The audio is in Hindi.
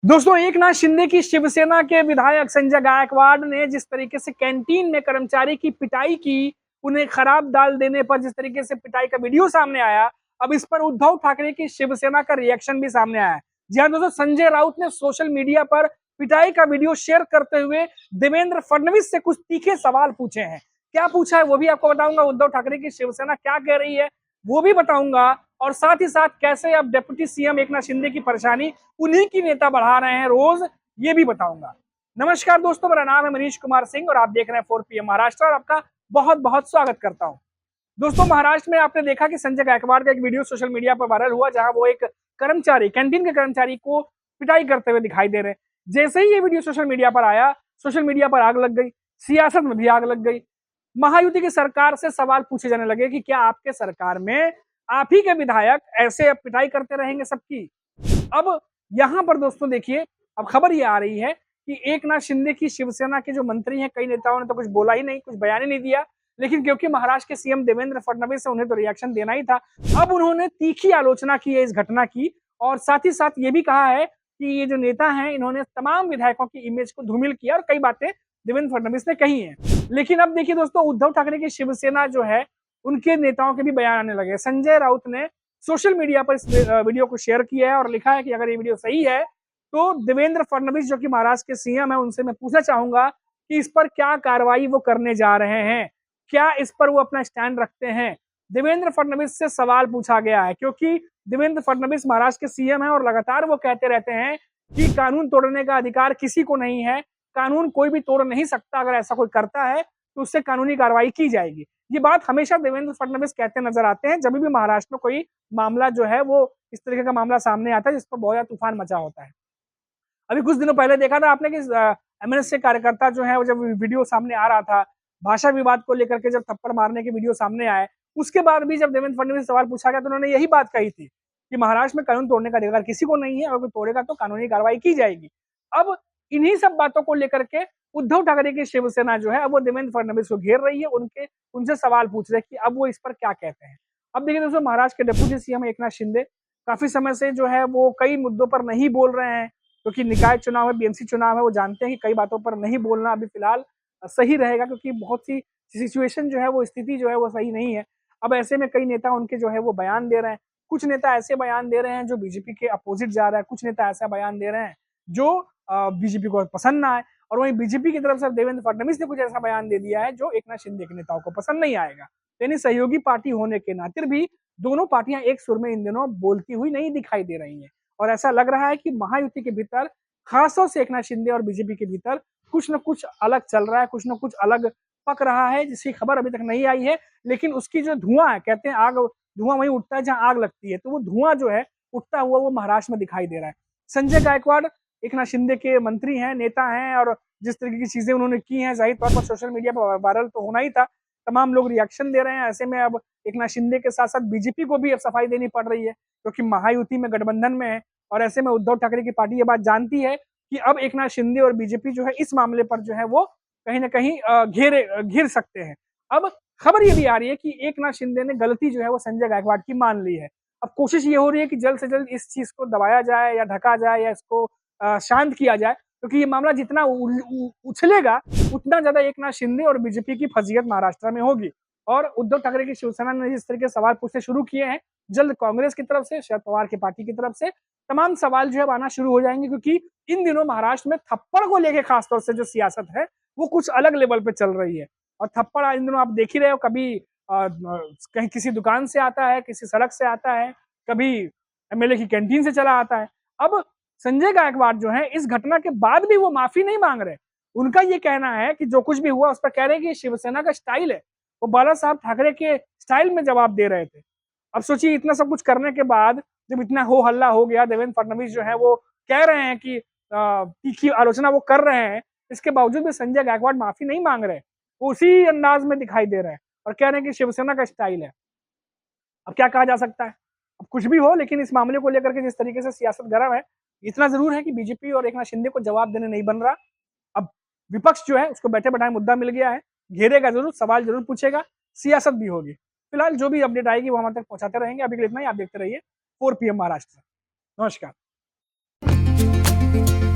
दोस्तों, एकनाथ शिंदे की शिवसेना के विधायक संजय गायकवाड़ ने जिस तरीके से कैंटीन में कर्मचारी की पिटाई की, उन्हें खराब दाल देने पर जिस तरीके से पिटाई का वीडियो सामने आया, अब इस पर उद्धव ठाकरे की शिवसेना का रिएक्शन भी सामने आया है। जी हाँ दोस्तों, संजय राउत ने सोशल मीडिया पर पिटाई का वीडियो शेयर करते हुए देवेंद्र फडणवीस से कुछ तीखे सवाल पूछे हैं। क्या पूछा है वो भी आपको बताऊंगा, उद्धव ठाकरे की शिवसेना क्या कह रही है वो भी बताऊंगा, और साथ ही साथ कैसे अब डिप्टी सीएम एकनाथ शिंदे की परेशानी उन्हीं की नेता बढ़ा रहे हैं रोज, ये भी बताऊंगा। नमस्कार दोस्तों, मेरा नाम है मनीष कुमार सिंह और आप देख रहे हैं 4PM महाराष्ट्र और आपका बहुत बहुत स्वागत करता हूं। दोस्तों, महाराष्ट्र में आपने देखा कि संजय गायकवाड़ का एक वीडियो सोशल मीडिया पर वायरल हुआ, जहां वो एक कर्मचारी, कैंटीन के कर्मचारी को पिटाई करते हुए दिखाई दे रहे हैं। जैसे ही ये वीडियो सोशल मीडिया पर आया, सोशल मीडिया पर आग लग गई, सियासत में भी आग लग गई। महायुति की सरकार से सवाल पूछे जाने लगे कि क्या आपके सरकार में आप ही के विधायक ऐसे पिटाई करते रहेंगे सबकी। अब यहां पर दोस्तों देखिए, अब खबर ये आ रही है कि एकनाथ शिंदे की शिवसेना के जो मंत्री हैं, कई नेताओं ने तो कुछ बोला ही नहीं, कुछ बयान ही नहीं दिया, लेकिन क्योंकि महाराष्ट्र के सीएम देवेंद्र फडणवीस है, उन्हें तो रिएक्शन देना ही था। अब उन्होंने तीखी आलोचना की है इस घटना की, और साथ ही साथ ये भी कहा है कि ये जो नेता हैं, इन्होंने तमाम विधायकों की इमेज को धूमिल किया और कई बातें देवेंद्र फडणवीस ने कही हैं। लेकिन अब देखिए दोस्तों, उद्धव ठाकरे की शिवसेना जो है, उनके नेताओं के भी बयान आने लगे। संजय राउत ने सोशल मीडिया पर इस वीडियो को शेयर किया है और लिखा है कि अगर ये वीडियो सही है तो देवेंद्र फडणवीस जो कि महाराष्ट्र के सीएम है, उनसे मैं पूछना चाहूंगा कि इस पर क्या कार्रवाई वो करने जा रहे हैं, क्या इस पर वो अपना स्टैंड रखते हैं। देवेंद्र फडणवीस से सवाल पूछा गया है, क्योंकि देवेंद्र फडणवीस महाराष्ट्र के सीएम है और लगातार वो कहते रहते हैं कि कानून तोड़ने का अधिकार किसी को नहीं है, कानून कोई भी तोड़ नहीं सकता, अगर ऐसा कोई करता है तो उससे कानूनी कार्रवाई की जाएगी। ये बात हमेशा देवेंद्र फडणवीस कहते नजर आते हैं जब भी महाराष्ट्र में कोई मामला जो है वो इस तरीके का मामला सामने आता है जिस पर बहुत ज्यादा तूफान मचा होता है। अभी कुछ दिनों पहले देखा था आपने कि एमएनएस के कार्यकर्ता जो है, जब वीडियो सामने आ रहा था भाषा विवाद को लेकर के, जब थप्पड़ मारने के वीडियो सामने आए, उसके बाद भी जब देवेंद्र फडणवीस सवाल पूछा गया तो उन्होंने यही बात कही थी कि महाराष्ट्र में कानून तोड़ने का अधिकार किसी को नहीं है, अगर कोई तोड़ेगा तो कानूनी कार्रवाई की जाएगी। अब इन्हीं सब बातों को लेकर के उद्धव ठाकरे की शिवसेना जो है, अब वो देवेंद्र फडणवीस को घेर रही है, उनसे सवाल पूछ रहे हैं कि अब वो इस पर क्या कहते हैं। अब देखिए दोस्तों, महाराष्ट्र के डिप्टी सीएम एकनाथ शिंदे काफी समय से जो है वो कई मुद्दों पर नहीं बोल रहे हैं, क्योंकि निकाय चुनाव है, बीएमसी चुनाव है, वो जानते हैं कि कई बातों पर नहीं बोलना अभी फिलहाल सही रहेगा, क्योंकि बहुत सी सिचुएशन जो है, वो स्थिति जो है वो सही नहीं है। अब ऐसे में कई नेता उनके जो है वो बयान दे रहे हैं, कुछ नेता ऐसे बयान दे रहे हैं जो बीजेपी के अपोजिट जा रहा है, कुछ नेता ऐसा बयान दे रहे हैं जो बीजेपी को पसंद ना आए, और वहीं बीजेपी की तरफ से देवेंद्र फडणवीस ने कुछ ऐसा बयान दे दिया है जो एकनाथ शिंदे के नेताओं को पसंद नहीं आएगा। यानी सहयोगी पार्टी होने के नाते भी दोनों पार्टियां एक सुर में इन दिनों बोलती हुई नहीं दिखाई दे रही हैं, और ऐसा लग रहा है कि महायुति के भीतर, खासतौर से एकनाथ शिंदे और बीजेपी के भीतर कुछ न कुछ अलग चल रहा है, कुछ न कुछ अलग पक रहा है, जिसकी खबर अभी तक नहीं आई है, लेकिन उसकी जो धुआं है, कहते हैं आग, धुआं वहीं उठता है जहां आग लगती है, तो वो धुआं जो है उठता हुआ वो महाराष्ट्र में दिखाई दे रहा है। संजय गायकवाड़ एकनाथ शिंदे के मंत्री हैं, नेता हैं, और जिस तरीके की चीजें उन्होंने की हैं, जाहिर तौर पर सोशल मीडिया पर वायरल तो होना ही था, तमाम लोग रिएक्शन दे रहे हैं। ऐसे में अब एकनाथ शिंदे के साथ साथ बीजेपी को भी अब सफाई देनी पड़ रही है, क्योंकि महायुति में गठबंधन में है, और ऐसे में उद्धव ठाकरे की पार्टी ये बात जानती है कि अब एकनाथ शिंदे और बीजेपी जो है इस मामले पर जो है वो कहीं ना कहीं घिर सकते हैं। अब खबर ये भी आ रही है कि एकनाथ शिंदे ने गलती जो है वो संजय गायकवाड़ की मान ली है। अब कोशिश ये हो रही है कि जल्द से जल्द इस चीज को दबाया जाए या ढका जाए या इसको शांत किया जाए, क्योंकि ये मामला जितना उछलेगा उतना ज्यादा एकनाथ शिंदे और बीजेपी की फजीहत महाराष्ट्र में होगी। और उद्धव ठाकरे की शिवसेना ने जिस तरीके सवाल पूछने शुरू किए हैं, जल्द कांग्रेस की तरफ से, शरद पवार की पार्टी की तरफ से तमाम सवाल जो है आना शुरू हो जाएंगे, क्योंकि इन दिनों महाराष्ट्र में थप्पड़ को लेकर खासतौर से जो सियासत है वो कुछ अलग लेवल पे चल रही है। और थप्पड़ इन दिनों आप देख ही रहे हो, कभी कहीं किसी दुकान से आता है, किसी सड़क से आता है, कभी एमएलए की कैंटीन से चला आता है। अब संजय गायकवाड़ जो है इस घटना के बाद भी वो माफी नहीं मांग रहे। उनका ये कहना है कि जो कुछ भी हुआ उस पर कह रहे हैं कि शिवसेना का स्टाइल है, वो बाला साहब ठाकरे के स्टाइल में जवाब दे रहे थे। अब सोचिए, इतना सब कुछ करने के बाद जब इतना हो हल्ला हो गया, देवेंद्र फडणवीस जो है वो कह रहे हैं कि तीखी आलोचना वो कर रहे हैं, इसके बावजूद भी संजय गायकवाड़ माफी नहीं मांग रहे, वो उसी अंदाज में दिखाई दे रहे हैं और कह रहे हैं कि शिवसेना का स्टाइल है। अब क्या कहा जा सकता है, अब कुछ भी हो, लेकिन इस मामले को लेकर के जिस तरीके से सियासत गर्म है, इतना जरूर है कि बीजेपी और एकनाथ शिंदे को जवाब देने नहीं बन रहा। अब विपक्ष जो है उसको बैठे बैठाए मुद्दा मिल गया है, घेरेगा जरूर, सवाल जरूर पूछेगा, सियासत भी होगी। फिलहाल जो भी अपडेट आएगी वो हम तक पहुंचाते रहेंगे। अभी के लिए इतना ही, आप देखते रहिए 4PM महाराष्ट्र। नमस्कार। है।